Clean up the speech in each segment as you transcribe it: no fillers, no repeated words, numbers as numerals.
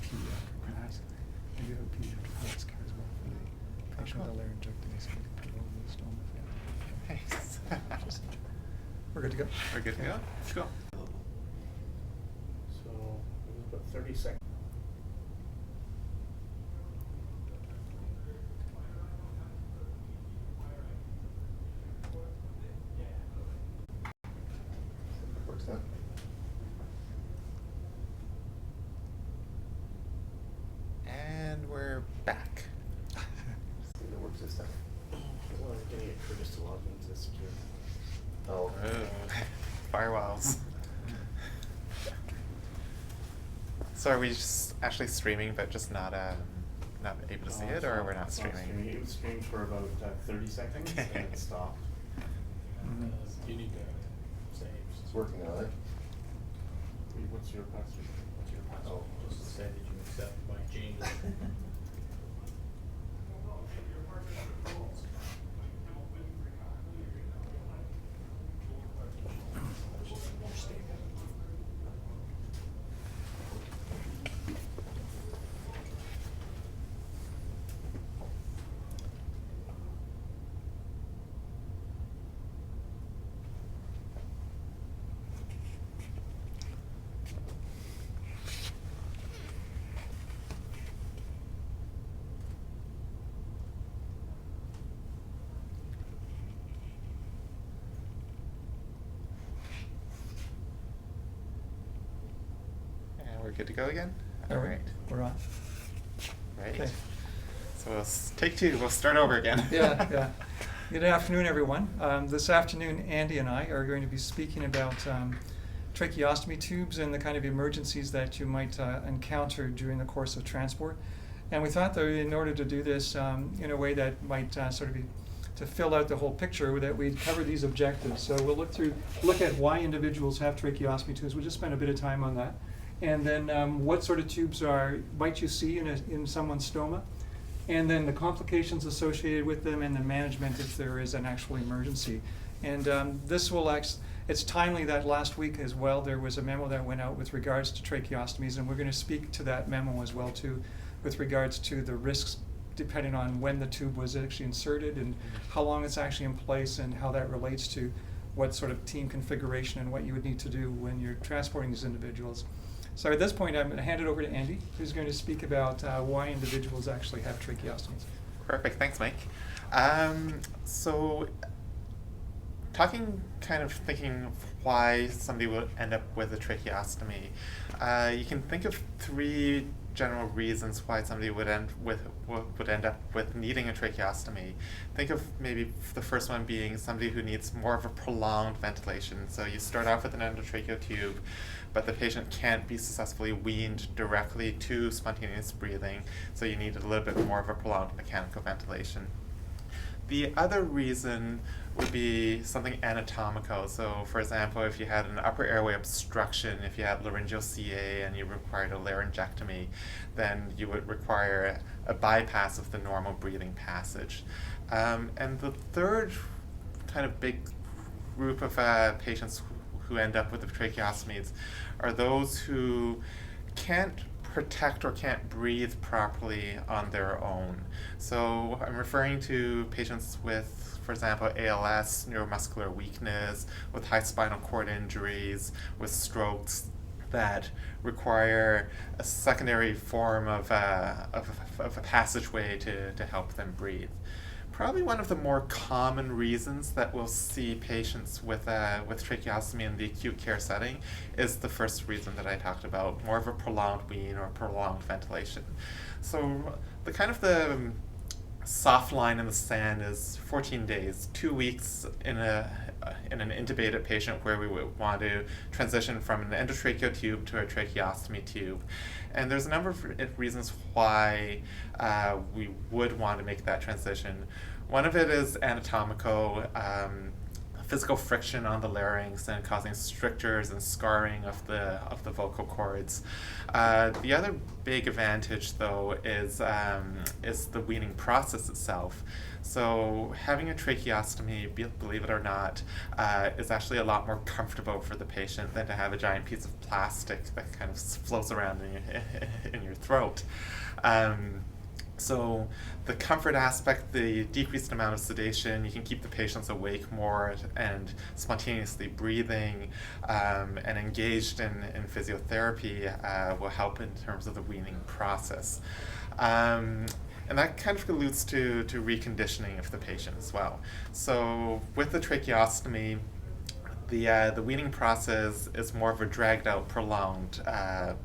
pediatric. I do have a pediatric health care as well for the patient with a laryngectomy, so we can put over the stoma family. Nice. We're good to go? We're good to go? Cool. So, it was about 30 seconds. Works now. And we're back. See if it works this time. Well, I'm getting it Curtis to log into secure. Oh. Firewalls. So are we just actually streaming but just not able to see it, or we're not It's streaming? It was streamed for about 30 seconds Okay. and then stopped. You need to say, It's working now, eh? What's your password? What's your password? Oh. just say that you accept my changes. More stable. And we're good to go again? All All right. right. We're on. Right. Okay. So we'll take two. We'll start over again. Yeah. Good afternoon, everyone. This afternoon, Andy and I are going to be speaking about tracheostomy tubes and the kind of emergencies that you might encounter during the course of transport. And we thought that in order to do this in a way that might sort of be to fill out the whole picture, that we'd cover these objectives. So we'll look at why individuals have tracheostomy tubes. We'll just spend a bit of time on that. And then what sort of tubes might you see in someone's stoma? And then the complications associated with them and the management if there is an actual emergency. And it's timely that last week as well there was a memo that went out with regards to tracheostomies, and we're going to speak to that memo as well too with regards to the risks depending on when the tube was actually inserted and how long it's actually in place and how that relates to what sort of team configuration and what you would need to do when you're transporting these individuals. So at this point, I'm going to hand it over to Andy, who's going to speak about why individuals actually have tracheostomies. Perfect. Thanks, Mike. So thinking of why somebody would end up with a tracheostomy, you can think of three general reasons why somebody would end up with needing a tracheostomy. Think of maybe the first one being somebody who needs more of a prolonged ventilation. So you start off with an endotracheal tube, but the patient can't be successfully weaned directly to spontaneous breathing, so you need a little bit more of a prolonged mechanical ventilation. The other reason would be something anatomical. So, for example, if you had an upper airway obstruction, if you had laryngeal CA and you required a laryngectomy, then you would require a bypass of the normal breathing passage. And the third kind of big group of patients who end up with the tracheostomies are those who can't protect or can't breathe properly on their own. So I'm referring to patients with, for example, ALS, neuromuscular weakness, with high spinal cord injuries, with strokes that require a secondary form of a passageway to help them breathe. Probably one of the more common reasons that we'll see patients with tracheostomy in the acute care setting is the first reason that I talked about, more of a prolonged wean or prolonged ventilation. So the soft line in the sand is 14 days, 2 weeks in an intubated patient where we would want to transition from an endotracheal tube to a tracheostomy tube. And there's a number of reasons why we would want to make that transition. One of it is anatomical. physical friction on the larynx and causing strictures and scarring of the vocal cords. The other big advantage, though, is the weaning process itself. So having a tracheostomy, believe it or not, is actually a lot more comfortable for the patient than to have a giant piece of plastic that kind of floats around in your throat. So the comfort aspect, the decreased amount of sedation, you can keep the patients awake more and spontaneously breathing and engaged in physiotherapy will help in terms of the weaning process. And that kind of alludes to reconditioning of the patient as well. So with the tracheostomy, the weaning process is more of a dragged out, prolonged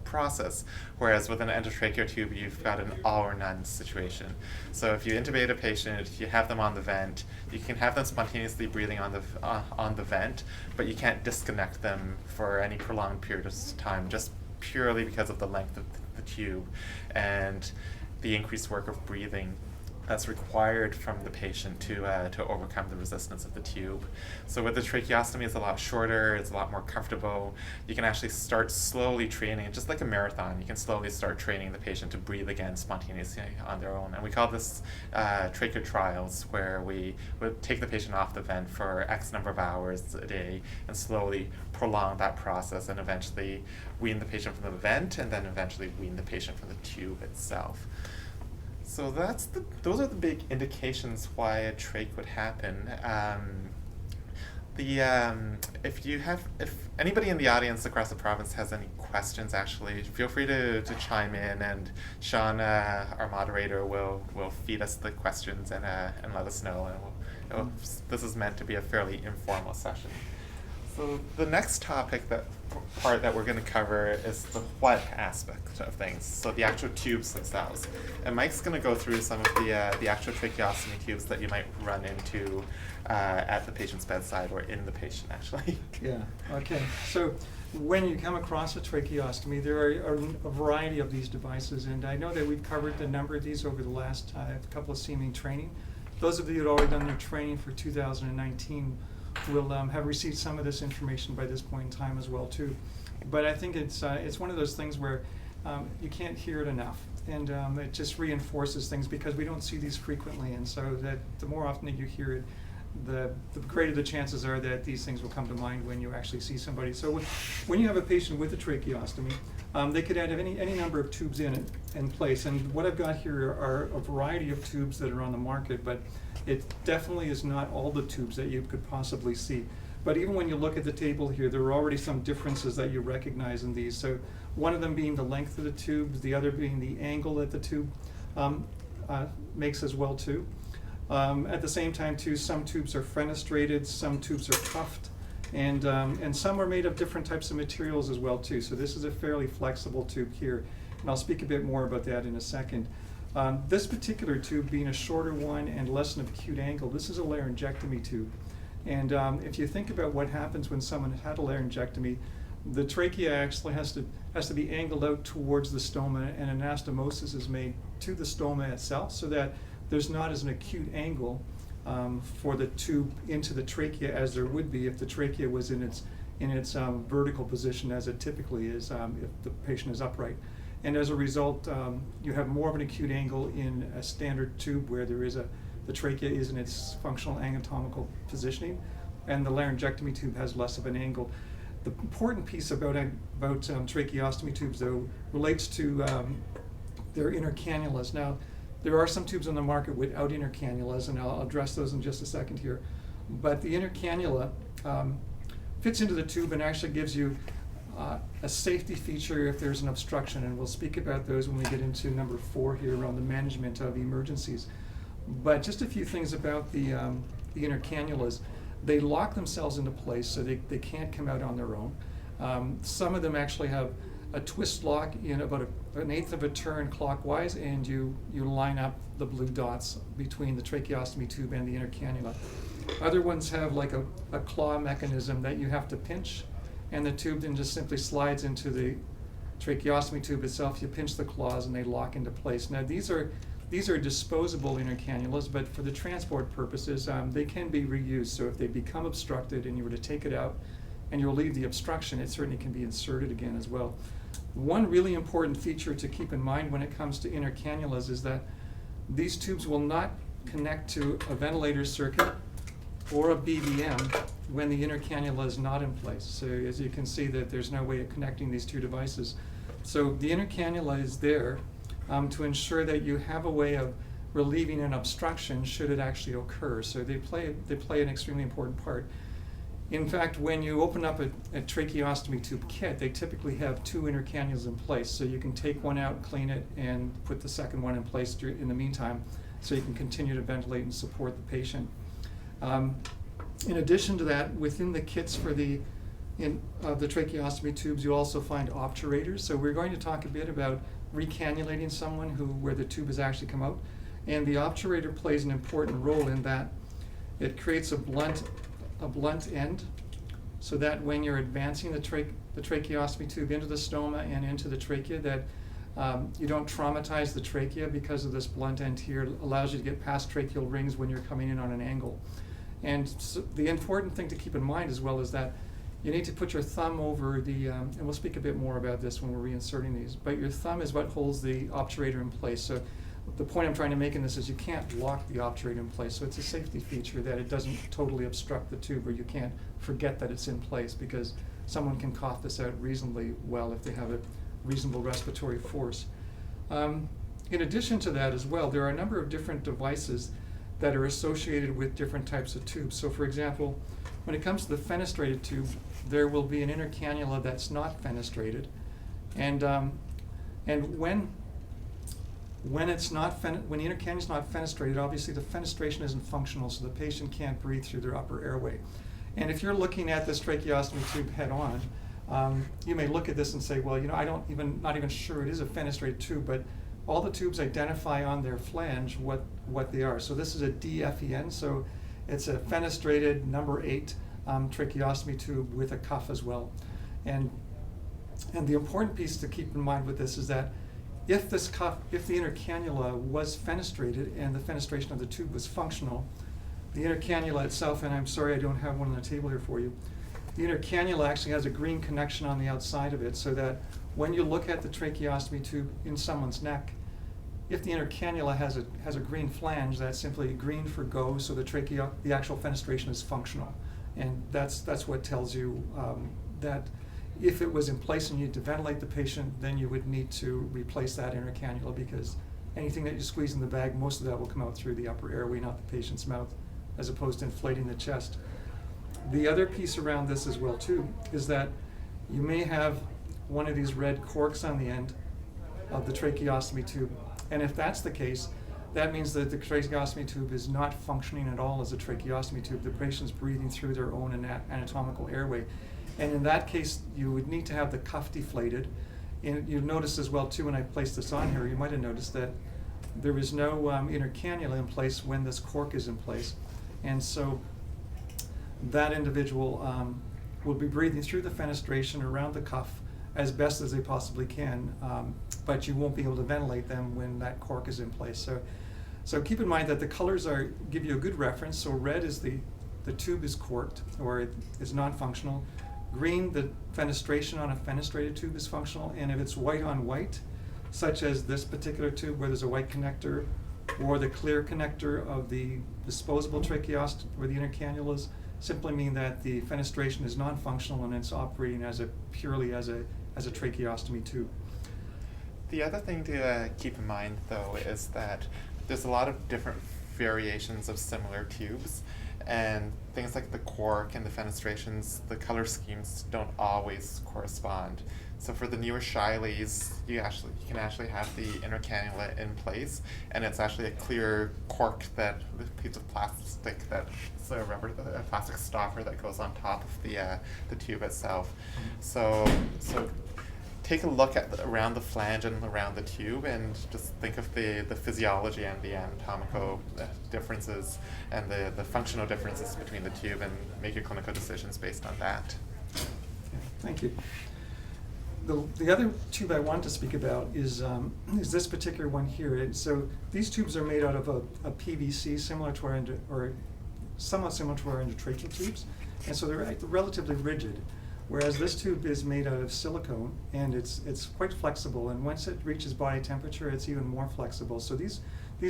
process, whereas with an endotracheal tube, you've got an all or none situation. So if you intubate a patient, you have them on the vent, you can have them spontaneously breathing on the vent, but you can't disconnect them for any prolonged period of time, just purely because of the length of the tube and the increased work of breathing that's required from the patient to overcome the resistance of the tube. So with the tracheostomy, it's a lot shorter, it's a lot more comfortable. You can actually start slowly training, just like a marathon, you can slowly start training the patient to breathe again spontaneously on their own. And we call this trachea trials, where we would take the patient off the vent for X number of hours a day and slowly prolong that process and eventually wean the patient from the vent and then eventually wean the patient from the tube itself. So those are the big indications why a trach would happen. If anybody in the audience across the province has any questions, actually, feel free to chime in, and Sean, our moderator, will feed us the questions and let us know. And this is meant to be a fairly informal session. So the next part that we're going to cover is the what aspect of things, so the actual tubes themselves. And Mike's going to go through some of the actual tracheostomy tubes that you might run into at the patient's bedside or in the patient, actually. Yeah, okay. So when you come across a tracheostomy, there are a variety of these devices, and I know that we've covered a number of these over the last couple of CME training. Those of you who had already done their training for 2019 will have received some of this information by this point in time as well too. But I think it's one of those things where you can't hear it enough, and it just reinforces things because we don't see these frequently, and so that the more often that you hear it, the greater the chances are that these things will come to mind when you actually see somebody. So when you have a patient with a tracheostomy, they could have any number of tubes in place, and what I've got here are a variety of tubes that are on the market, but it definitely is not all the tubes that you could possibly see. But even when you look at the table here, there are already some differences that you recognize in these. So one of them being the length of the tubes, the other being the angle that the tube makes as well too. At the same time too, some tubes are fenestrated, some tubes are cuffed, and some are made of different types of materials as well too. So this is a fairly flexible tube here, and I'll speak a bit more about that in a second. This particular tube being a shorter one and less an acute angle, this is a laryngectomy tube. And if you think about what happens when someone had a laryngectomy, the trachea actually has to be angled out towards the stoma, and an anastomosis is made to the stoma itself so that there's not as an acute angle for the tube into the trachea as there would be if the trachea was in its vertical position as it typically is if the patient is upright. And as a result, you have more of an acute angle in a standard tube where the trachea is in its functional anatomical positioning, and the laryngectomy tube has less of an angle. The important piece about tracheostomy tubes, though, relates to their inner cannulas. Now, there are some tubes on the market without inner cannulas, and I'll address those in just a second here. But the inner cannula fits into the tube and actually gives you a safety feature if there's an obstruction, and we'll speak about those when we get into number 4 here around the management of emergencies. But just a few things about the inner cannulas. They lock themselves into place so they can't come out on their own. Some of them actually have a twist lock in about an eighth of a turn clockwise, and you line up the blue dots between the tracheostomy tube and the inner cannula. Other ones have like a claw mechanism that you have to pinch, and the tube then just simply slides into the tracheostomy tube itself. You pinch the claws and they lock into place. Now these are these are disposable inner cannulas, but for the transport purposes, they can be reused. So if they become obstructed and you were to take it out and you relieve the obstruction, it certainly can be inserted again as well. One really important feature to keep in mind when it comes to inner cannulas is that these tubes will not connect to a ventilator circuit or a BVM when the inner cannula is not in place. So as you can see, that there's no way of connecting these two devices. So the inner cannula is there to ensure that you have a way of relieving an obstruction should it actually occur. So they play an extremely important part. In fact, when you open up a tracheostomy tube kit, they typically have 2 inner cannulas in place. So you can take one out, clean it, and put the second one in place in the meantime, so you can continue to ventilate and support the patient. In addition to that, within the kits for the tracheostomy tubes, you also find obturators. So we're going to talk a bit about recannulating someone where the tube has actually come out. And the obturator plays an important role in that it creates a blunt end, so that when you're advancing the tracheostomy tube into the stoma and into the trachea, that you don't traumatize the trachea because of this blunt end here. It allows you to get past tracheal rings when you're coming in on an angle. And so the important thing to keep in mind as well is that you need to put your thumb over the, and we'll speak a bit more about this when we're reinserting these, but your thumb is what holds the obturator in place. So the point I'm trying to make in this is you can't lock the obturator in place. So it's a safety feature that it doesn't totally obstruct the tube, or you can't forget that it's in place, because someone can cough this out reasonably well if they have a reasonable respiratory force. In addition to that as well, there are a number of different devices that are associated with different types of tubes. So for example, when it comes to the fenestrated tube, there will be an inner cannula that's not fenestrated. And when the inner cannula is not fenestrated, obviously the fenestration isn't functional, so the patient can't breathe through their upper airway. And if you're looking at this tracheostomy tube head on, you may look at this and say, well, you know, not even sure it is a fenestrated tube, but all the tubes identify on their flange what they are. So this is a DFEN, so it's a fenestrated number 8 tracheostomy tube with a cuff as well. And the important piece to keep in mind with this is that if the inner cannula was fenestrated and the fenestration of the tube was functional, the inner cannula itself, and I'm sorry I don't have one on the table here for you, the inner cannula actually has a green connection on the outside of it, so that when you look at the tracheostomy tube in someone's neck, if the inner cannula has a green flange, that's simply green for go, so the actual fenestration is functional. And that's what tells you that if it was in place and you need to ventilate the patient, then you would need to replace that inner cannula, because anything that you squeeze in the bag, most of that will come out through the upper airway, not the patient's mouth, as opposed to inflating the chest. The other piece around this as well too is that you may have one of these red corks on the end of the tracheostomy tube. And if that's the case, that means that the tracheostomy tube is not functioning at all as a tracheostomy tube. The patient's breathing through their own anatomical airway. And in that case, you would need to have the cuff deflated. And you'll notice as well too, when I placed this on here, you might have noticed that there is no inner cannula in place when this cork is in place. And so that individual will be breathing through the fenestration around the cuff as best as they possibly can, but you won't be able to ventilate them when that cork is in place. So keep in mind that the colors give you a good reference. So red is the tube is corked, or it is non-functional. Green, the fenestration on a fenestrated tube is functional, and if it's white on white, such as this particular tube where there's a white connector, or the clear connector of the disposable tracheostomy where the inner cannulas, simply mean that the fenestration is non-functional and it's operating purely as a tracheostomy tube. The other thing to keep in mind, though, is that there's a lot of different variations of similar tubes, and things like the cork and the fenestrations, the color schemes don't always correspond. So for the newer Shileys, you can actually have the inner cannula in place, and it's actually a clear cork with a piece of plastic that's a plastic stopper that goes on top of the tube itself. So take a look around the flange and around the tube, and just think of the physiology and the anatomical differences and the functional differences between the tube, and make your clinical decisions based on that. Okay, thank you. The other tube I want to speak about is this particular one here. So these tubes are made out of a PVC, similar to our or somewhat similar to our endotracheal tubes, and so they're relatively rigid. Whereas this tube is made out of silicone, and it's quite flexible. And once it reaches body temperature, it's even more flexible. So these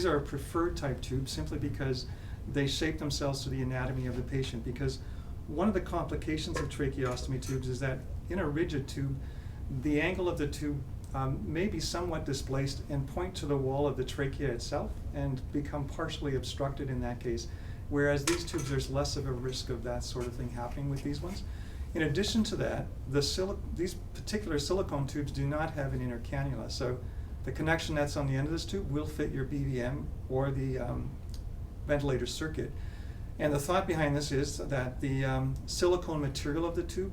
are a preferred type tube simply because they shape themselves to the anatomy of the patient. Because one of the complications of tracheostomy tubes is that in a rigid tube, the angle of the tube may be somewhat displaced and point to the wall of the trachea itself and become partially obstructed in that case. Whereas these tubes, there's less of a risk of that sort of thing happening with these ones. In addition to that, these particular silicone tubes do not have an inner cannula. So the connection that's on the end of this tube will fit your BVM or the ventilator circuit. And the thought behind this is that the silicone material of the tube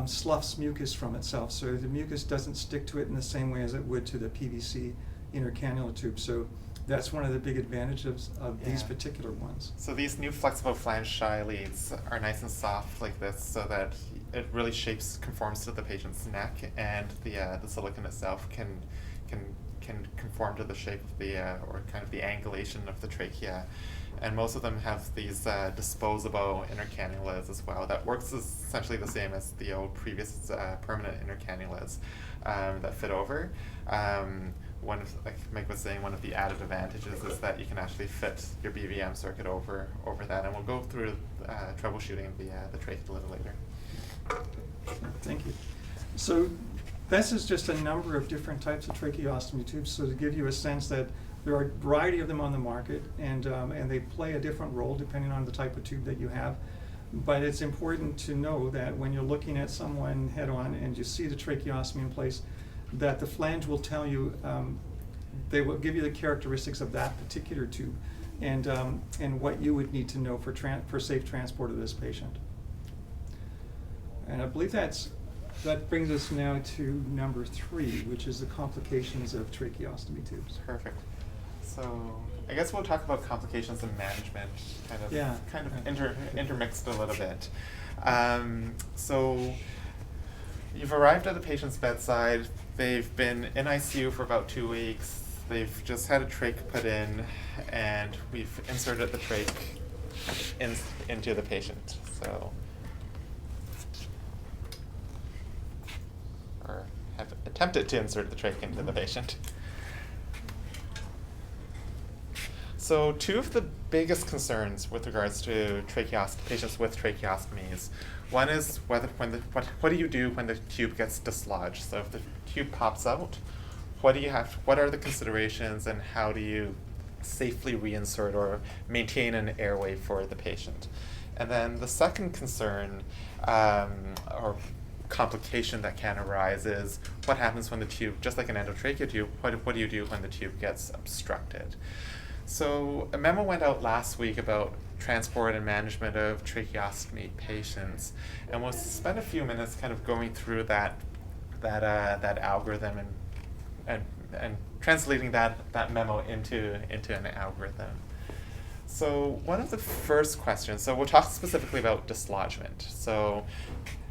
sloughs mucus from itself, so the mucus doesn't stick to it in the same way as it would to the PVC inner cannula tube. So that's one of the big advantages of these particular ones. So these new flexible flange shy leads are nice and soft like this, so that it really conforms to the patient's neck, and the silicone itself can conform to the shape of the or kind of the angulation of the trachea. And most of them have these disposable inner cannulas as well. That works essentially the same as the old previous permanent inner cannulas that fit over. Like Mike was saying, one of the added advantages is that you can actually fit your BVM circuit over that, and we'll go through troubleshooting the trach a little later. Thank you. So this is just a number of different types of tracheostomy tubes, so to give you a sense that there are a variety of them on the market, and they play a different role depending on the type of tube that you have. But it's important to know that when you're looking at someone head-on and you see the tracheostomy in place, that the flange will tell you, they will give you the characteristics of that particular tube, and what you would need to know for safe transport of this patient. And I believe that brings us now to number 3, which is the complications of tracheostomy tubes. Perfect. So I guess we'll talk about complications and management, intermixed a little bit. So you've arrived at the patient's bedside. They've been in ICU for about 2 weeks. They've just had a trach put in, and we've inserted the trach into the patient. Or have attempted to insert the trach into the patient. So 2 of the biggest concerns with regards to patients with tracheostomies, one is what do you do when the tube gets dislodged? So if the tube pops out, what are the considerations, and how do you safely reinsert or maintain an airway for the patient? And then the second concern or complication that can arise is what happens when the tube, just like an endotracheal tube, what do you do when the tube gets obstructed? So a memo went out last week about transport and management of tracheostomy patients, and we'll spend a few minutes kind of going through that algorithm and translating that memo into an algorithm. So one of the first questions, so we'll talk specifically about dislodgement. So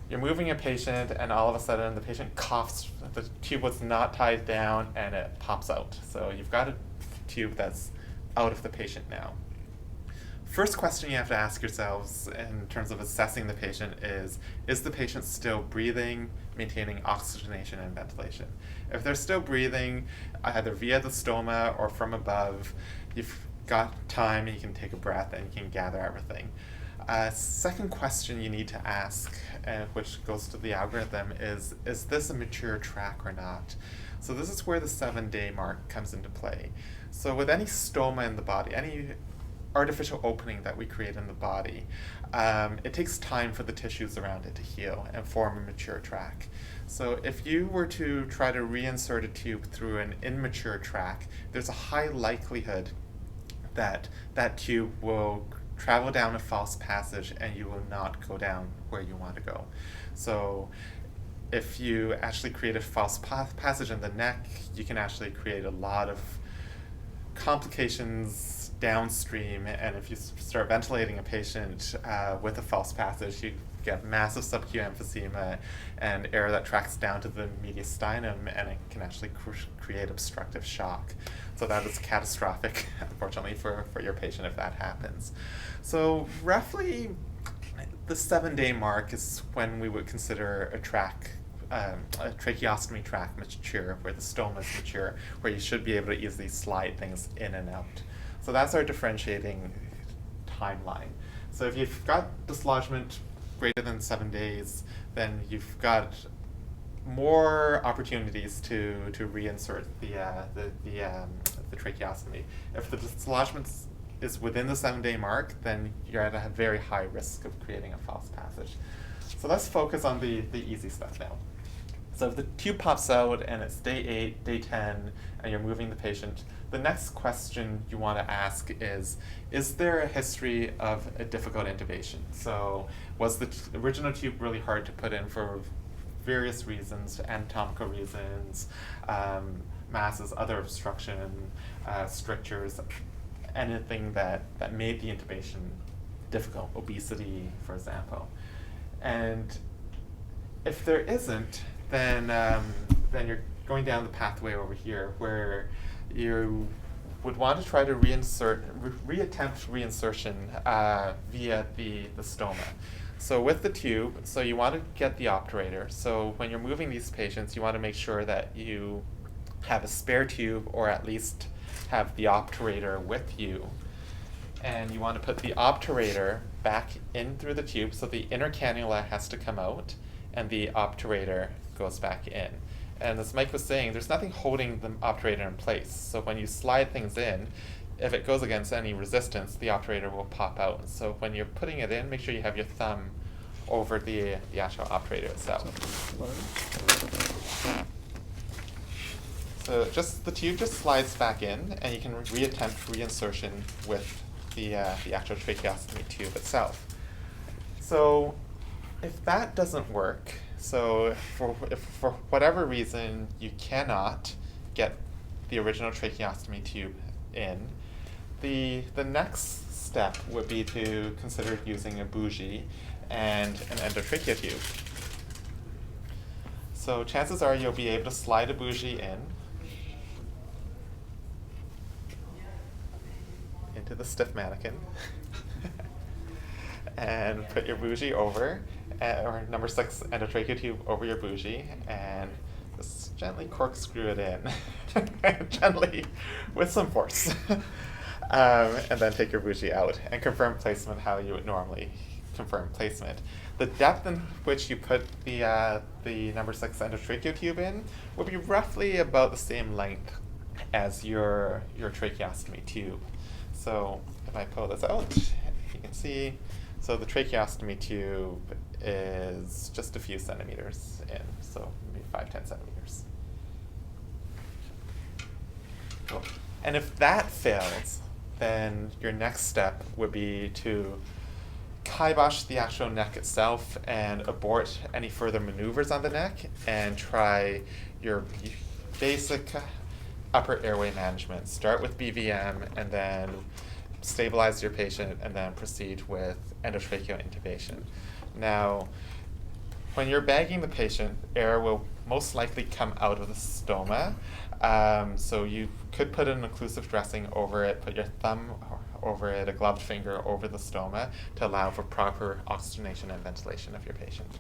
you're moving a patient, and all of a sudden the patient coughs, the tube was not tied down, and it pops out. So you've got a tube that's out of the patient now. First question you have to ask yourselves in terms of assessing the patient is the patient still breathing, maintaining oxygenation and ventilation? If they're still breathing, either via the stoma or from above, you've got time, and you can take a breath, and you can gather everything. Second question you need to ask, which goes to the algorithm, is this a mature tract or not? So this is where the 7-day mark comes into play. So with any stoma in the body, any artificial opening that we create in the body, it takes time for the tissues around it to heal and form a mature tract. So if you were to try to reinsert a tube through an immature tract, there's a high likelihood that that tube will travel down a false passage, and you will not go down where you want to go. So if you actually create a false passage in the neck, you can actually create a lot of complications downstream, and if you start ventilating a patient with a false passage, you get massive subQ emphysema and air that tracks down to the mediastinum, and it can actually create obstructive shock. So that is catastrophic, unfortunately, for your patient if that happens. So roughly the 7-day mark is when we would consider a tracheostomy tract mature, where the stoma is mature, where you should be able to easily slide things in and out. So that's our differentiating timeline. So if you've got dislodgement greater than 7 days, then you've got more opportunities to reinsert the tracheostomy. If the dislodgement is within the 7-day mark, then you're at a very high risk of creating a false passage. So let's focus on the easy stuff now. So if the tube pops out and it's day 8, day 10, and you're moving the patient, the next question you want to ask is there a history of a difficult intubation? So was the original tube really hard to put in for various reasons, anatomical reasons, masses, other obstruction, strictures, anything that made the intubation difficult, obesity, for example. And if there isn't, then you're going down the pathway over here where you would want to try to reattempt reinsertion via the stoma. So with the tube, so you want to get the obturator. So when you're moving these patients, you want to make sure that you have a spare tube, or at least have the obturator with you. And you want to put the obturator back in through the tube, so the inner cannula has to come out and the obturator goes back in. And as Mike was saying, there's nothing holding the obturator in place. So when you slide things in, if it goes against any resistance, the obturator will pop out. So when you're putting it in, make sure you have your thumb over the actual obturator itself. So the tube just slides back in, and you can reattempt reinsertion with the actual tracheostomy tube itself. So if that doesn't work, so if for whatever reason you cannot get the original tracheostomy tube in, the next step would be to consider using a bougie and an endotracheal tube. So chances are you'll be able to slide a bougie into the stiff mannequin and put your bougie over, or number 6 endotracheal tube over your bougie, and just gently corkscrew it in, gently, with some force. And then take your bougie out and confirm placement how you would normally confirm placement. The depth in which you put the number 6 endotracheal tube in will be roughly about the same length as your tracheostomy tube. So if I pull this out, you can see, so the tracheostomy tube is just a few centimeters in, so maybe 5-10 centimeters. Cool. And if that fails, then your next step would be to kibosh the actual neck itself and abort any further maneuvers on the neck, and try your basic upper airway management. Start with BVM, and then stabilize your patient, and then proceed with endotracheal intubation. Now, when you're bagging the patient, air will most likely come out of the stoma. So you could put an occlusive dressing over it, put your thumb over it, a gloved finger over the stoma to allow for proper oxygenation and ventilation of your patient.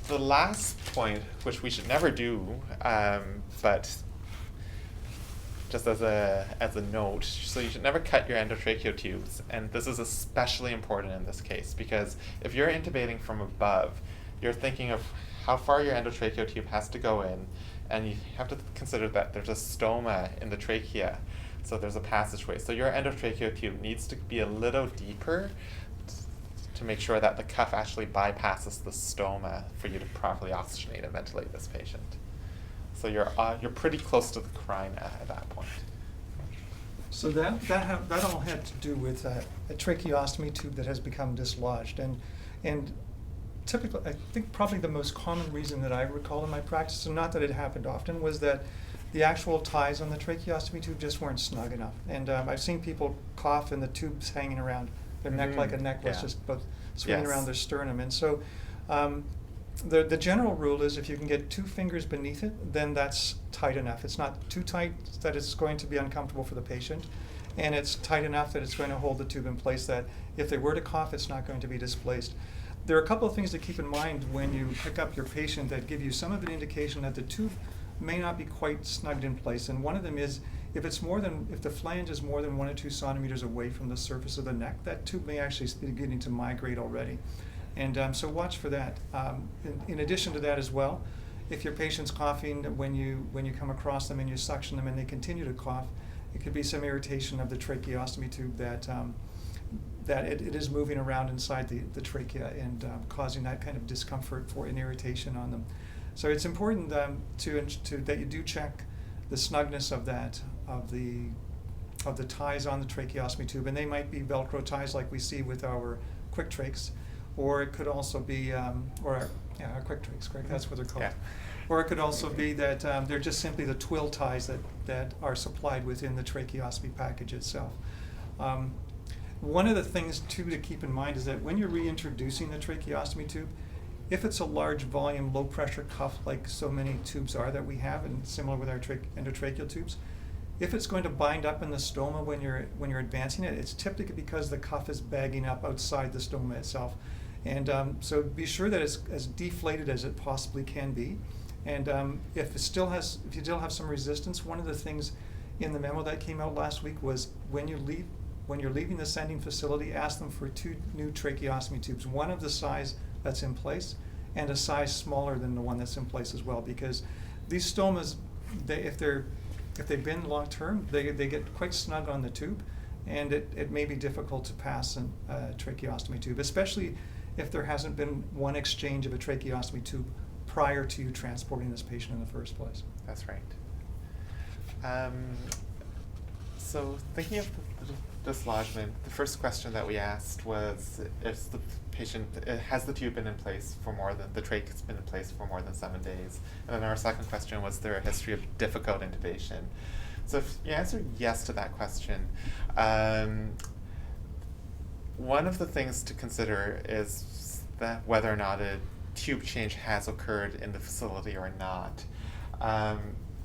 The last point, which we should never do, but just as a note, so you should never cut your endotracheal tubes, and this is especially important in this case, because if you're intubating from above, you're thinking of how far your endotracheal tube has to go in, and you have to consider that there's a stoma in the trachea, so there's a passageway. So your endotracheal tube needs to be a little deeper to make sure that the cuff actually bypasses the stoma for you to properly oxygenate and ventilate this patient. So you're pretty close to the carina at that point. So that all had to do with a tracheostomy tube that has become dislodged, and typically, I think probably the most common reason that I recall in my practice, and not that it happened often, was that the actual ties on the tracheostomy tube just weren't snug enough. And I've seen people cough and the tube's hanging around their neck like a Mhm, necklace, yeah. just both swinging Yes. around their sternum. And so the general rule is if you can get 2 fingers beneath it, then that's tight enough. It's not too tight that it's going to be uncomfortable for the patient, and it's tight enough that it's going to hold the tube in place that if they were to cough, it's not going to be displaced. There are a couple of things to keep in mind when you pick up your patient that give you some of an indication that the tube may not be quite snugged in place. And one of them is if the flange is more than 1 or 2 centimeters away from the surface of the neck, that tube may actually be beginning to migrate already. And so watch for that. In addition to that as well, if your patient's coughing when you come across them and you suction them and they continue to cough, it could be some irritation of the tracheostomy tube that it is moving around inside the trachea and causing that kind of discomfort and irritation on them. So it's important that you do check the snugness of the ties on the tracheostomy tube, and they might be Velcro ties like we see with our quick trachs, or it could also be our quick trachs, correct? That's what they're called. Yeah. Or it could also be that they're just simply the twill ties that are supplied within the tracheostomy package itself. One of the things too to keep in mind is that when you're reintroducing the tracheostomy tube, if it's a large volume, low pressure cuff like so many tubes are that we have, and similar with our endotracheal tubes, if it's going to bind up in the stoma when you're advancing it, it's typically because the cuff is bagging up outside the stoma itself. And so be sure that it's as deflated as it possibly can be. And if you still have some resistance, one of the things in the memo that came out last week was when you're leaving the sending facility, ask them for 2 new tracheostomy tubes, one of the size that's in place and a size smaller than the one that's in place as well, because these stomas, if they've been long term, they get quite snug on the tube, and it may be difficult to pass a tracheostomy tube, especially if there hasn't been one exchange of a tracheostomy tube prior to you transporting this patient in the first place. That's right. So thinking of the dislodgement, the first question that we asked was if the patient has the tube been in place for the trach has been in place for more than 7 days. And then our second question was there a history of difficult intubation? So if you answer yes to that question, one of the things to consider is that whether or not a tube change has occurred in the facility or not.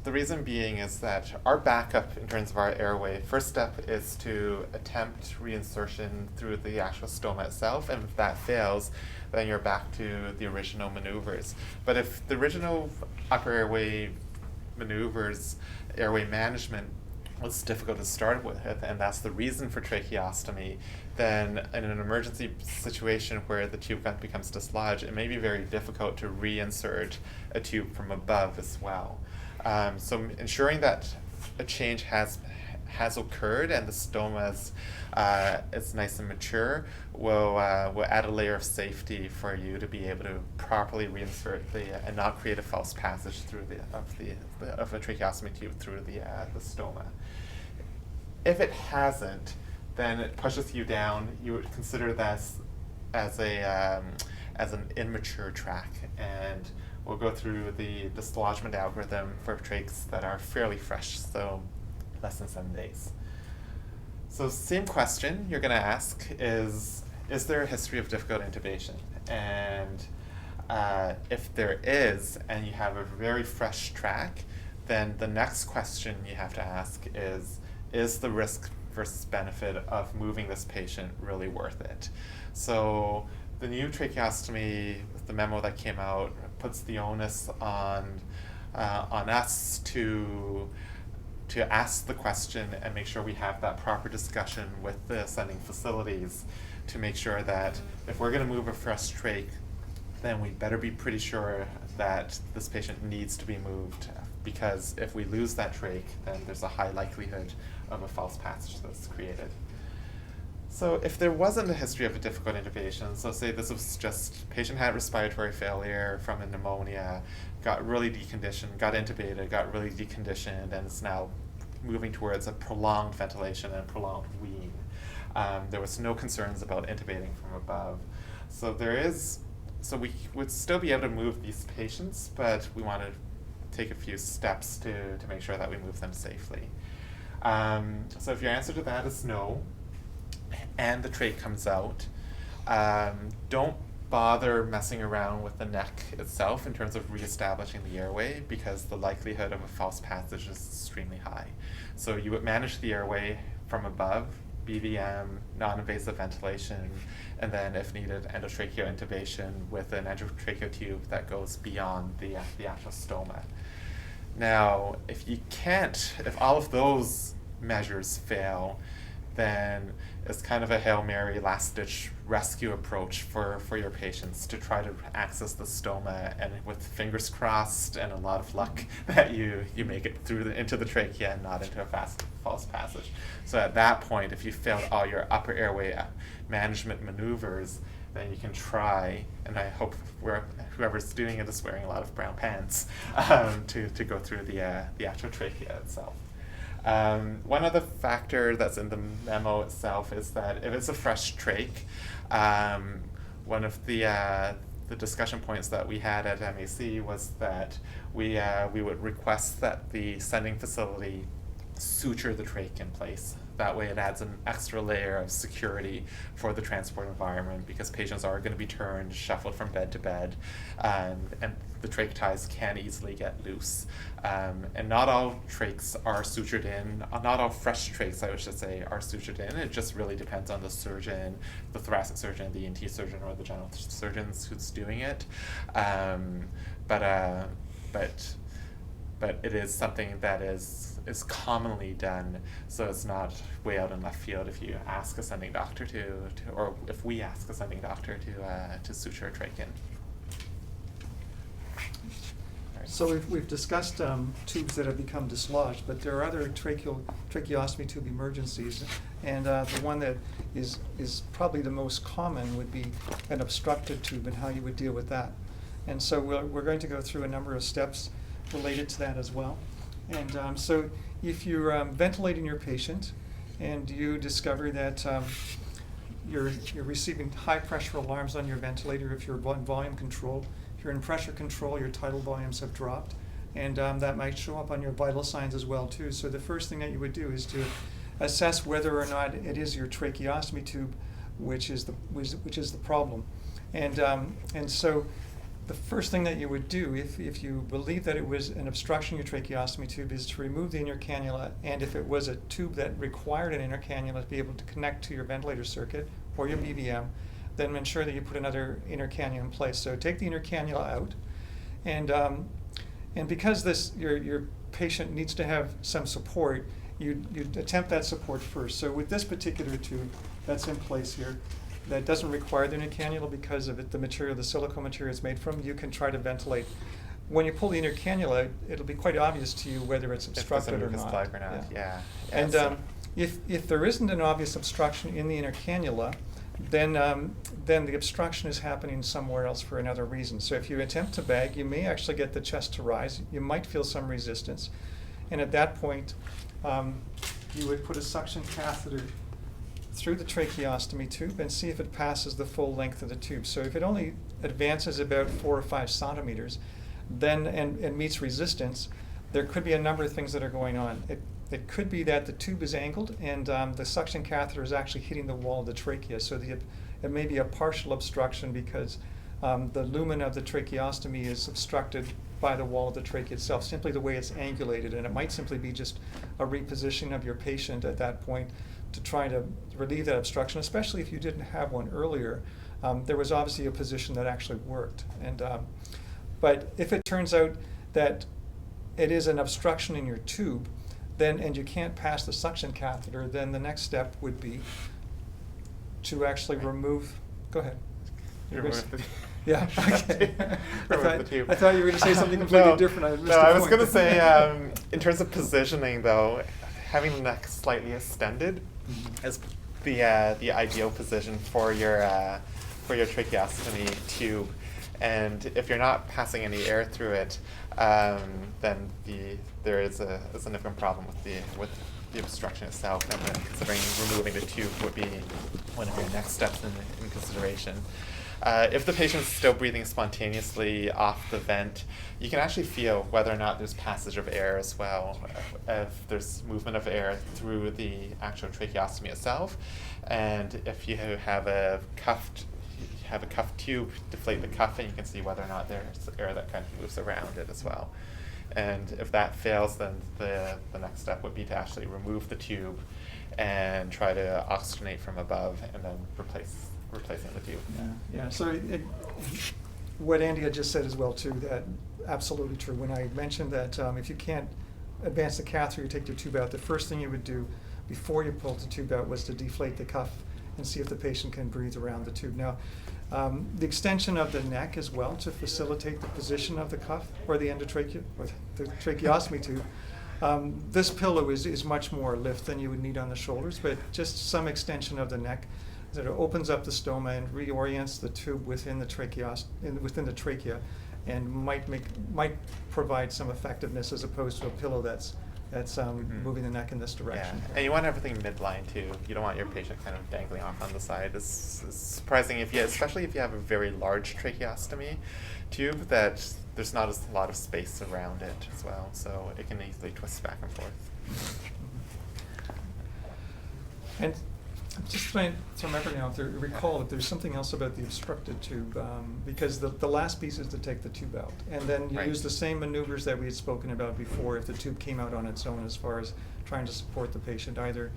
The reason being is that our backup in terms of our airway, first step is to attempt reinsertion through the actual stoma itself, and if that fails, then you're back to the original maneuvers. But if the original upper airway maneuvers, airway management was difficult to start with, and that's the reason for tracheostomy, then in an emergency situation where the tube becomes dislodged, it may be very difficult to reinsert a tube from above as well. So ensuring that a change has occurred and the stoma is nice and mature will add a layer of safety for you to be able to properly reinsert and not create a false passage through of a tracheostomy tube through the stoma. If it hasn't, then it pushes you down. You would consider this as an immature track, and we'll go through the dislodgement algorithm for trachs that are fairly fresh, so less than 7 days. So same question you're going to ask is there a history of difficult intubation? And if there is, and you have a very fresh track, then the next question you have to ask is the risk versus benefit of moving this patient really worth it? So the new tracheostomy, the memo that came out, puts the onus on us to ask the question and make sure we have that proper discussion with the sending facilities to make sure that if we're going to move a fresh trach, then we better be pretty sure that this patient needs to be moved, because if we lose that trach, then there's a high likelihood of a false passage that's created. So if there wasn't a history of a difficult intubation, so say this was just patient had respiratory failure from a pneumonia, got really deconditioned, got intubated, got really deconditioned, and is now moving towards a prolonged ventilation and prolonged wean. There was no concerns about intubating from above. So we would still be able to move these patients, but we want to take a few steps to make sure that we move them safely. So if your answer to that is no, and the trach comes out, don't bother messing around with the neck itself in terms of reestablishing the airway, because the likelihood of a false passage is extremely high. So you would manage the airway from above, BVM, non-invasive ventilation, and then if needed, endotracheal intubation with an endotracheal tube that goes beyond the actual stoma. Now, if all of those measures fail, then it's kind of a Hail Mary last-ditch rescue approach for your patients to try to access the stoma, and with fingers crossed and a lot of luck that you make it through into the trachea and not into a false passage. So at that point, if you failed all your upper airway management maneuvers, then you can try, and I hope whoever's doing it is wearing a lot of brown pants, to go through the actual trachea itself. One other factor that's in the memo itself is that if it's a fresh trach, one of the discussion points that we had at MAC was that we would request that the sending facility suture the trach in place. That way it adds an extra layer of security for the transport environment, because patients are going to be turned, shuffled from bed to bed, and the trach ties can easily get loose. And not all trachs are sutured in, not all fresh trachs, I should say, are sutured in. It just really depends on the surgeon, the thoracic surgeon, the ENT surgeon, or the general surgeons who's doing it. But it is something that is commonly done, so it's not way out in left field if you ask a sending doctor or if we ask a sending doctor to suture a trach in. So we've discussed tubes that have become dislodged, but there are other tracheostomy tube emergencies, and the one that is probably the most common would be an obstructed tube and how you would deal with that. And so we're going to go through a number of steps related to that as well. And so if you're ventilating your patient and you discover that you're receiving high pressure alarms on your ventilator, if you're in volume control, if you're in pressure control, your tidal volumes have dropped, and that might show up on your vital signs as well too. So the first thing that you would do is to assess whether or not it is your tracheostomy tube which is the problem. And so the first thing that you would do, if you believe that it was an obstruction in your tracheostomy tube, is to remove the inner cannula, and if it was a tube that required an inner cannula to be able to connect to your ventilator circuit or your BVM, then ensure that you put another inner cannula in place. So take the inner cannula out, and because your patient needs to have some support, you attempt that support first. So with this particular tube that's in place here, that doesn't require the inner cannula because of the material, the silicone material it's made from, you can try to ventilate. When you pull the inner cannula, it'll be quite obvious to you whether it's obstructed or not. Plug or not. Yeah. And if there isn't an obvious obstruction in the inner cannula, then the obstruction is happening somewhere else for another reason. So if you attempt to bag, you may actually get the chest to rise. You might feel some resistance, and at that point, you would put a suction catheter through the tracheostomy tube and see if it passes the full length of the tube. So if it only advances about 4 or 5 centimeters, then and meets resistance, there could be a number of things that are going on. It could be that the tube is angled and the suction catheter is actually hitting the wall of the trachea. So it may be a partial obstruction because the lumen of the tracheostomy is obstructed by the wall of the trachea itself, simply the way it's angulated. And it might simply be just a repositioning of your patient at that point to try to relieve that obstruction, especially if you didn't have one earlier. There was obviously a position that actually worked. But if it turns out that it is an obstruction in your tube, and you can't pass the suction catheter, then the next step would be to actually remove. Go ahead. Yeah. Okay. I thought you were going to say something completely different. I was going to say, in terms of positioning, though, having the neck slightly extended is the ideal position for your tracheostomy tube. And if you're not passing any air through it, then there is a significant problem with the obstruction itself, and then considering removing the tube would be one of your next steps in consideration. If the patient is still breathing spontaneously off the vent, you can actually feel whether or not there's passage of air as well, if there's movement of air through the actual tracheostomy itself. And if you have a cuffed tube, deflate the cuff and you can see whether or not there's air that kind of moves around it as well. And if that fails, then the next step would be to actually remove the tube and try to oxygenate from above and then replacing the tube. Yeah. So what Andy had just said as well too, that absolutely true. When I mentioned that if you can't advance the catheter, you take your tube out, the first thing you would do before you pulled the tube out was to deflate the cuff and see if the patient can breathe around the tube. Now, the extension of the neck as well to facilitate the position of the cuff or the endotracheal or the tracheostomy tube. This pillow is much more lift than you would need on the shoulders, but just some extension of the neck that opens up the stoma and reorients the tube within the trachea, and might provide some effectiveness as opposed to a pillow that's moving the neck in this direction. Yeah, and you want everything midline too. You don't want your patient kind of dangling off on the side. It's surprising especially if you have a very large tracheostomy tube, that there's not a lot of space around it as well, so it can easily twist back and forth. And I'm just trying to remember now, recall that there's something else about the obstructed tube, because the last piece is to take the tube out. And then you Right. use the same maneuvers that we had spoken about before if the tube came out on its own, as far as trying to support the patient, either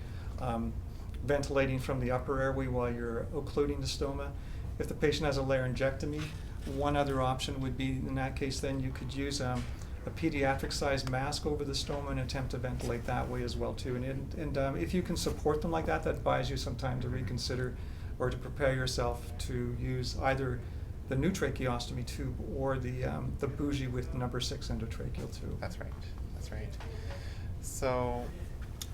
ventilating from the upper airway while you're occluding the stoma. If the patient has a laryngectomy, one other option would be, in that case, then you could use a pediatric-sized mask over the stoma and attempt to ventilate that way as well too. And if you can support them like that, that buys you some time to reconsider or to prepare yourself to use either the new tracheostomy tube or the bougie with number 6 endotracheal tube. That's right. That's right. So,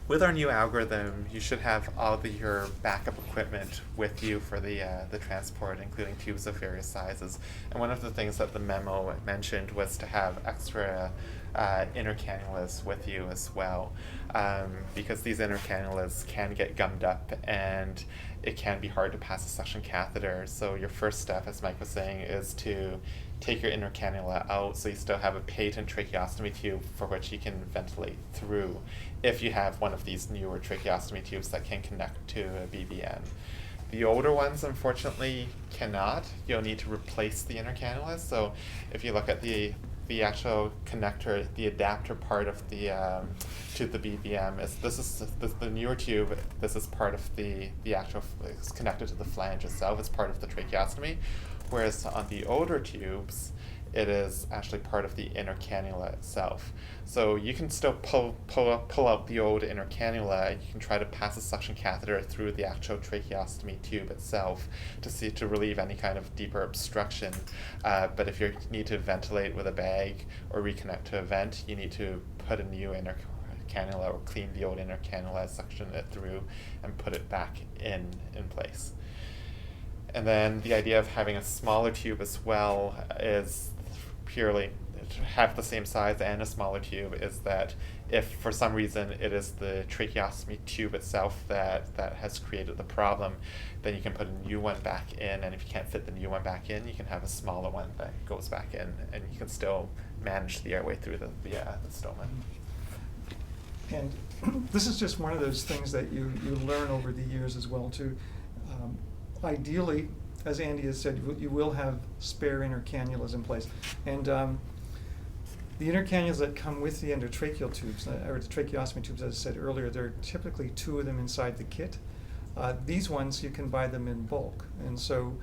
with our new algorithm, you should have all of your backup equipment with you for the transport, including tubes of various sizes. And one of the things that the memo mentioned was to have extra inner cannulas with you as well, because these inner cannulas can get gummed up and it can be hard to pass a suction catheter. So your first step, as Mike was saying, is to take your inner cannula out so you still have a patent tracheostomy tube for which you can ventilate through if you have one of these newer tracheostomy tubes that can connect to a BBN. The older ones, unfortunately, cannot. You'll need to replace the inner cannula. So if you look at the actual connector, the adapter part of the to the BBM, this is the newer tube. This is part of the actual, it's connected to the flange itself. It's part of the tracheostomy. Whereas on the older tubes, it is actually part of the inner cannula itself. So you can still pull out the old inner cannula, and you can try to pass a suction catheter through the actual tracheostomy tube itself to relieve any kind of deeper obstruction. But if you need to ventilate with a bag or reconnect to a vent, you need to put a new inner cannula or clean the old inner cannula, suction it through, and put it back in place. And then the idea of having a smaller tube as well is purely to have the same size and a smaller tube, is that if for some reason it is the tracheostomy tube itself that has created the problem, then you can put a new one back in, and if you can't fit the new one back in, you can have a smaller one that goes back in, and you can still manage the airway through the stoma. And this is just one of those things that you learn over the years as well too. Ideally, as Andy has said, you will have spare inner cannulas in place. And the inner cannulas that come with the endotracheal tubes, or the tracheostomy tubes, as I said earlier, there are typically 2 of them inside the kit. These ones, you can buy them in bulk. And so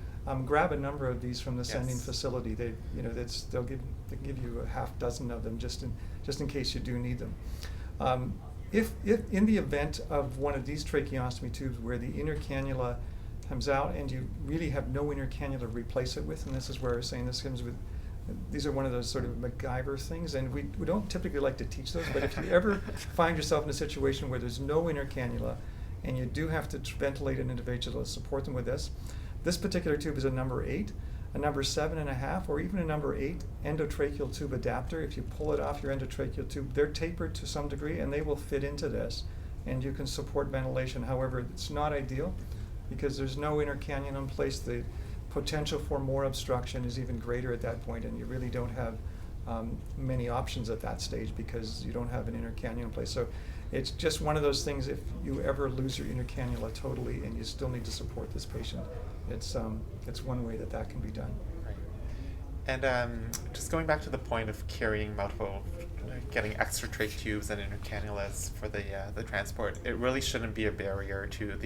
grab a number of these from the sending facility. They'll give you a half dozen of them just in case you do need them. If in the event of one of these tracheostomy tubes where the inner cannula comes out and you really have no inner cannula to replace it with, and this is where I was saying this comes with, these are one of those sort of MacGyver things, and we don't typically like to teach those, but if you ever find yourself in a situation where there's no inner cannula and you do have to ventilate an individual to support them with this particular tube is a number 8, a number 7.5, or even a number 8 endotracheal tube adapter. If you pull it off your endotracheal tube, they're tapered to some degree and they will fit into this, and you can support ventilation. However, it's not ideal, because there's no inner cannula in place. They potential for more obstruction is even greater at that point, and you really don't have many options at that stage because you don't have an inner cannula in place. So it's just one of those things, if you ever lose your inner cannula totally and you still need to support this patient, it's one way that that can be done. Right. And just going back to the point of carrying multiple, getting extra trach tubes and inner cannulas for the transport, it really shouldn't be a barrier to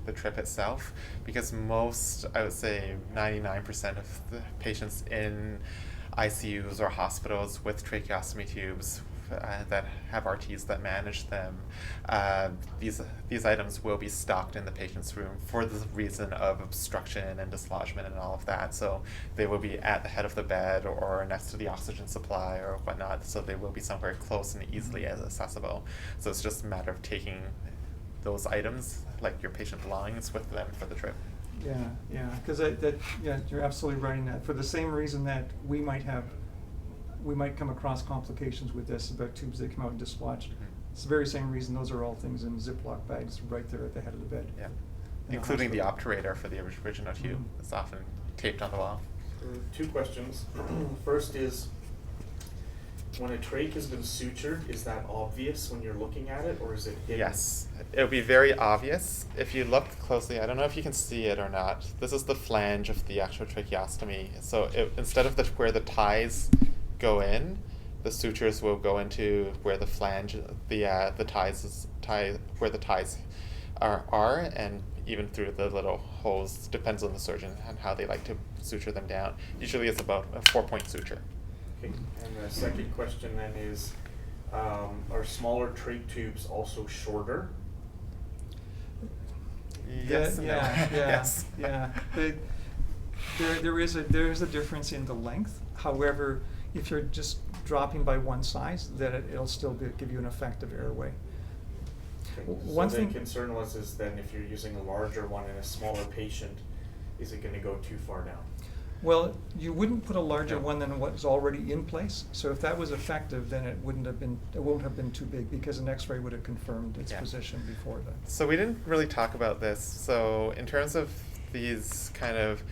the trip itself, because most, I would say 99% of the patients in ICUs or hospitals with tracheostomy tubes that have RTs that manage them, these items will be stocked in the patient's room for the reason of obstruction and dislodgement and all of that. So they will be at the head of the bed or next to the oxygen supply or whatnot, so they will be somewhere close and easily accessible. So it's just a matter of taking those items, like your patient belongings, with them for the trip. Yeah, because you're absolutely right in that. For the same reason that we might come across complications with this about tubes that come out and dislodged. Mhm. It's the very same reason those are all things in Ziploc bags right there at the head of the bed. Yeah, in a including the hospital. obturator for the original tube. Mhm. It's often taped on the wall. Two questions. First is, when a trach has been sutured, is that obvious when you're looking at it, or is it hidden? Yes, it'll be very obvious if you look closely. I don't know if you can see it or not. This is the flange of the actual tracheostomy. So instead of where the ties go in, the sutures will go into where the flange, the ties where the ties are, and even through the little holes. Depends on the surgeon and how they like to suture them down. Usually, it's about a 4-point suture. Okay. And the second question then is, are smaller trach tubes also shorter? Yes. and no. Yes. Yeah. There is a difference in the length. However, if you're just dropping by one size, then it'll still give you an effective airway. Okay. One so thing. the concern was is then if you're using a larger one in a smaller patient, is it going to go too far down? Well, you wouldn't put a larger No. one than what's already in place. So if that was effective, then it won't have been too big, because an X-ray would have confirmed its Yeah. position before that. So we didn't really talk about this. So in terms of these kind of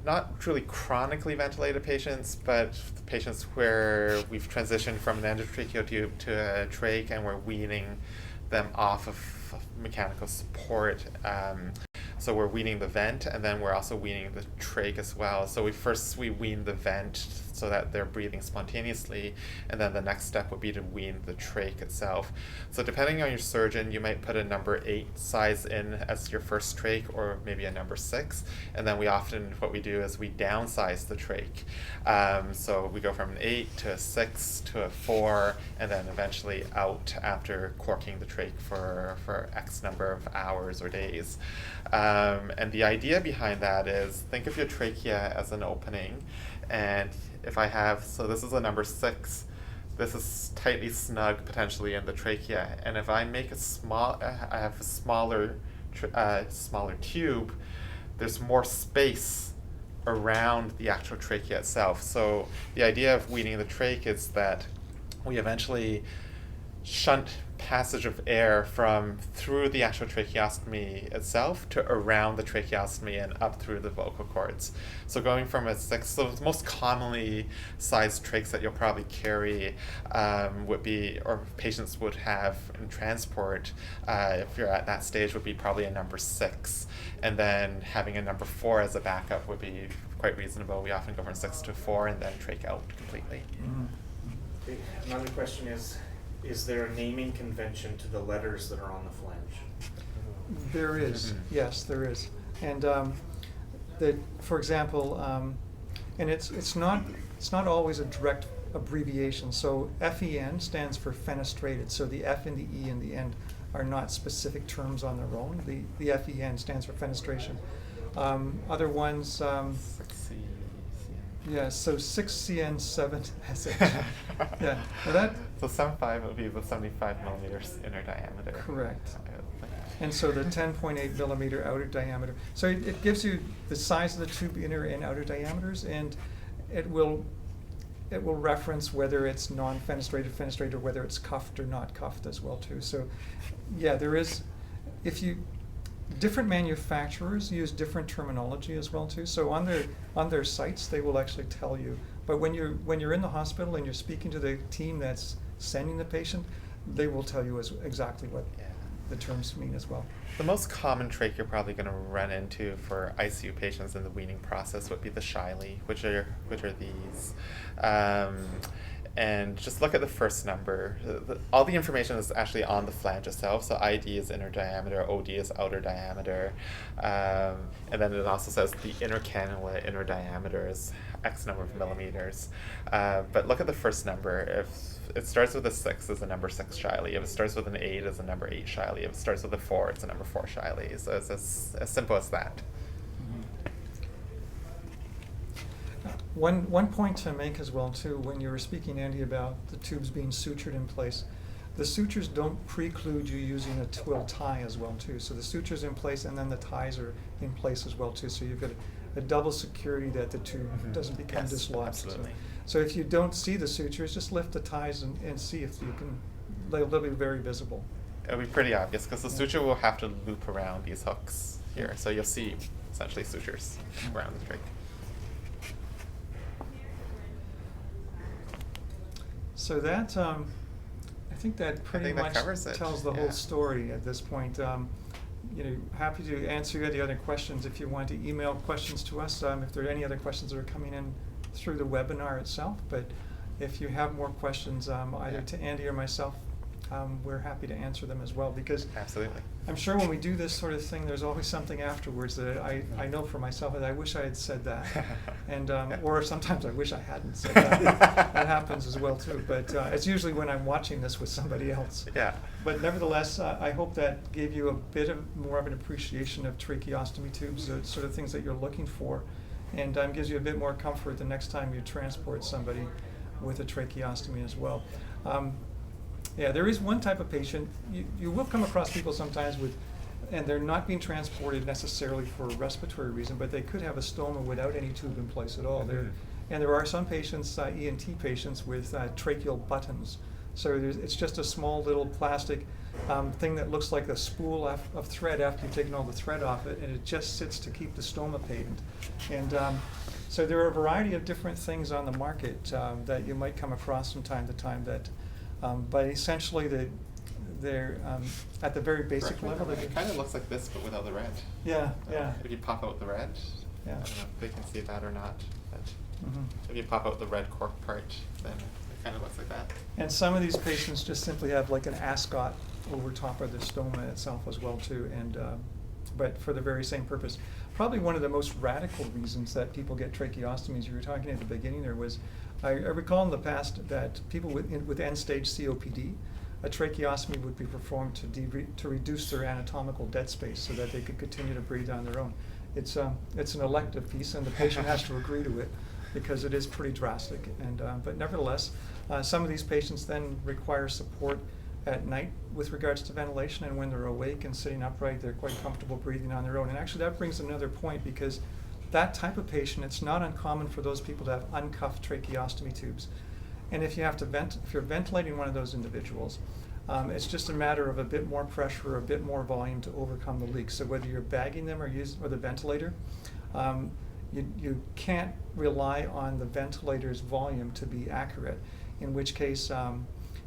not truly chronically ventilated patients, but patients where we've transitioned from an endotracheal tube to a trach and we're weaning them off of mechanical support. So we're weaning the vent, and then we're also weaning the trach as well. So we wean the vent so that they're breathing spontaneously, and then the next step would be to wean the trach itself. So depending on your surgeon, you might put a number 8 size in as your first trach, or maybe a number 6, and then what we do is we downsize the trach. So we go from an 8 to a 6 to a 4, and then eventually out after corking the trach for X number of hours or days. And the idea behind that is, think of your trachea as an opening, and if I have, so this is a number 6, this is tightly snug potentially in the trachea, and if I make I have a smaller tube, there's more space around the actual trachea itself. So the idea of weaning the trach is that we eventually shunt passage of air from through the actual tracheostomy itself to around the tracheostomy and up through the vocal cords. So going from a 6, so the most commonly sized trachs that you'll probably carry would be, or patients would have in transport, if you're at that stage, would be probably a number 6. And then having a number 4 as a backup would be quite reasonable. We often go from 6 to 4 and then trach out completely. Mm-hmm. Okay. Another question is there a naming convention to the letters that are on the flange? There is, Mhm. yes, there is. And for example, and it's not always a direct abbreviation. So FEN stands for fenestrated. So the F and the E in the end are not specific terms on their own. The FEN stands for fenestration. Other ones, 6C. yeah, so 6CN, 7SH. Yeah, well that. So 7.5 would be the 75 millimeters inner diameter. Correct. I would think. And so the 10.8 millimeter outer diameter. So it gives you the size of the tube, inner and outer diameters, and it will reference whether it's non-fenestrated, fenestrated, or whether it's cuffed or not cuffed as well too. So yeah, there is, if you Different manufacturers use different terminology as well too. So on their sites, they will actually tell you. But when you're in the hospital and you're speaking to the team that's sending the patient, they will tell you exactly what Yeah. the terms mean as well. The most common trach you're probably going to run into for ICU patients in the weaning process would be the Shiley, which are these. And just look at the first number. All the information is actually on the flange itself. So ID is inner diameter, OD is outer diameter, and then it also says the inner cannula inner diameter is X number of millimeters. But look at the first number. If it starts with a 6, it's a number 6 Shiley. If it starts with an 8, it's a number 8 Shiley. If it starts with a 4, it's a number 4 Shiley. So it's as simple as that. One point to make as well too, when you were speaking, Andy, about the tubes being sutured in place, the sutures don't preclude you using a twill tie as well too. So the suture's in place and then the ties are in place as well too. So you've got a double security that the tube doesn't become Yes, dislodged. absolutely. So if you don't see the sutures, just lift the ties and see if you can, they'll be very visible. It'll be pretty obvious because the suture will have to loop around these hooks here. So you'll see essentially sutures around the trach. So that, I think that pretty think that much covers it, tells the yeah. whole story at this point. You know, happy to answer any other questions if you want to email questions to us, if there are any other questions that are coming in through the webinar itself. But if you have more questions, either Yeah. to Andy or myself, we're happy to answer them as well, because Absolutely. I'm sure when we do this sort of thing, there's always something afterwards that I know for myself that I wish I had said that, and or sometimes I wish I hadn't said that. That happens as well too. But it's usually when I'm watching this with somebody else. Yeah. But nevertheless, I hope that gave you a bit of more of an appreciation of tracheostomy tubes, the sort of things that you're looking for, and gives you a bit more comfort the next time you transport somebody with a tracheostomy as well. Yeah, there is one type of patient, you will come across people sometimes with, and they're not being transported necessarily for a respiratory reason, but they could have a stoma without any tube in place at all. And there are some patients, ENT patients, with tracheal buttons. So it's just a small little plastic thing that looks like a spool of thread after you've taken all the thread off it, and it just sits to keep the stoma patent. And so there are a variety of different things on the market that you might come across from time to time that, but essentially they're at the very basic level. It kind of looks like this, but without the red. Yeah, yeah. If you pop out the red, Yeah. I don't know if they can see that or not, but Mhm. if you pop out the red cork part, then it kind of looks like that. And some of these patients just simply have like an ascot over top of the stoma itself as well too, and but for the very same purpose. Probably one of the most radical reasons that people get tracheostomies, you were talking at the beginning there, was I recall in the past that people with end-stage COPD, a tracheostomy would be performed to reduce their anatomical dead space so that they could continue to breathe on their own. It's an elective piece, and the patient has to agree to it because it is pretty drastic. And but nevertheless, some of these patients then require support at night with regards to ventilation, and when they're awake and sitting upright, they're quite comfortable breathing on their own. And actually that brings another point, because that type of patient, it's not uncommon for those people to have uncuffed tracheostomy tubes. And if you have to if you're ventilating one of those individuals, it's just a matter of a bit more pressure, a bit more volume to overcome the leak. So whether you're bagging them or the ventilator, you can't rely on the ventilator's volume to be accurate, in which case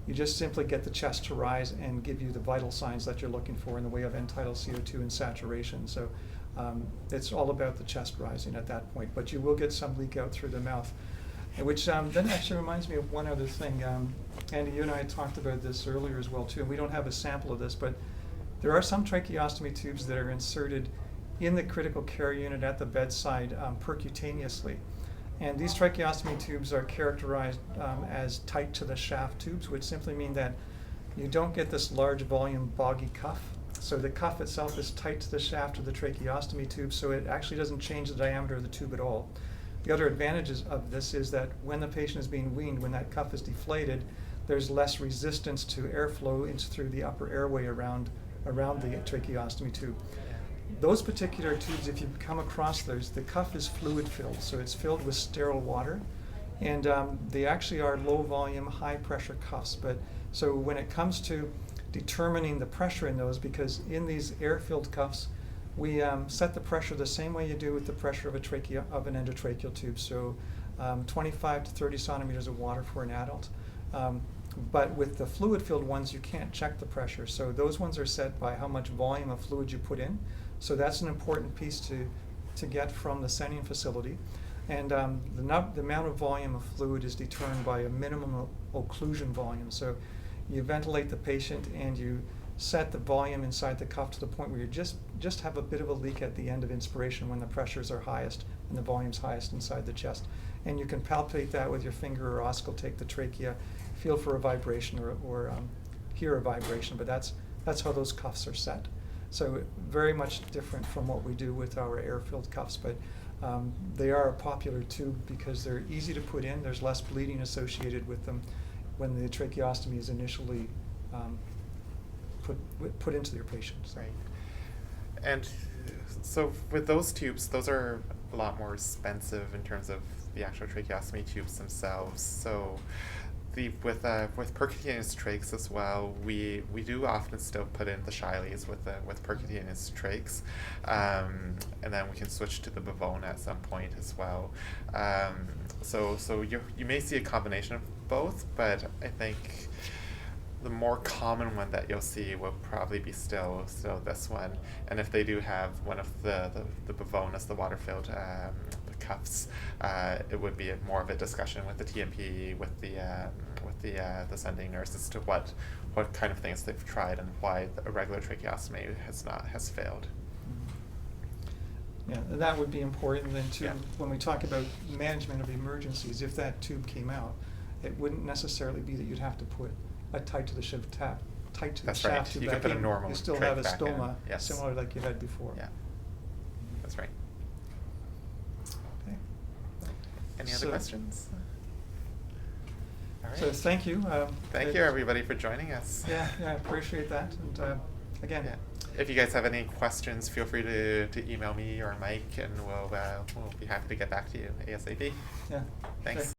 you just simply get the chest to rise and give you the vital signs that you're looking for in the way of end-tidal CO2 and saturation. So it's all about the chest rising at that point, but you will get some leak out through the mouth. Which then actually reminds me of one other thing. Andy, you and I had talked about this earlier as well too, and we don't have a sample of this, but there are some tracheostomy tubes that are inserted in the critical care unit at the bedside percutaneously. And these tracheostomy tubes are characterized as tight to the shaft tubes, which simply mean that you don't get this large volume boggy cuff. So the cuff itself is tight to the shaft of the tracheostomy tube, so it actually doesn't change the diameter of the tube at all. The other advantages of this is that when the patient is being weaned, when that cuff is deflated, there's less resistance to airflow through the upper airway around the tracheostomy tube. Those particular tubes, if you come across those, the cuff is fluid filled, so it's filled with sterile water, and they actually are low volume, high pressure cuffs. But so when it comes to determining the pressure in those, because in these air filled cuffs, We set the pressure the same way you do with the pressure of an endotracheal tube. So 25 to 30 centimeters of water for an adult. But with the fluid-filled ones, you can't check the pressure. So those ones are set by how much volume of fluid you put in. So that's an important piece to get from the sending facility. And the amount of volume of fluid is determined by a minimum occlusion volume. So you ventilate the patient and you set the volume inside the cuff to the point where you just have a bit of a leak at the end of inspiration when the pressures are highest and the volume's highest inside the chest. And you can palpate that with your finger or auscultate the trachea, feel for a vibration or hear a vibration, but that's how those cuffs are set. So very much different from what we do with our air-filled cuffs, but they are a popular tube because they're easy to put in. There's less bleeding associated with them when the tracheostomy is initially put into your patients. Right. And so with those tubes, those are a lot more expensive in terms of the actual tracheostomy tubes themselves. So with percutaneous trachs as well, we do often still put in the Shileys with percutaneous trachs, and then we can switch to the Bavona at some point as well. So you may see a combination of both, but I think the more common one that you'll see will probably be still this one. And if they do have one of the Bavonas, the water-filled cuffs, it would be more of a discussion with the TMP, with the sending nurse as to what kind of things they've tried and why a regular tracheostomy has failed. Yeah, that would be important then too. Yeah. When we talk about management of emergencies, if that tube came out, it wouldn't necessarily be that you'd have to put a tight to the shaft That's right. tube You back can put a in. normal You still trach have a back in. stoma, Yes. similar like you had before. Yeah, that's right. Okay. Any other So- questions? All right. So thank you. Thank you, everybody, for joining us. Yeah, I appreciate that. And again, Yeah. If you guys have any questions, feel free to email me or Mike, and we'll be happy to get back to you ASAP. yeah. Thanks. Okay.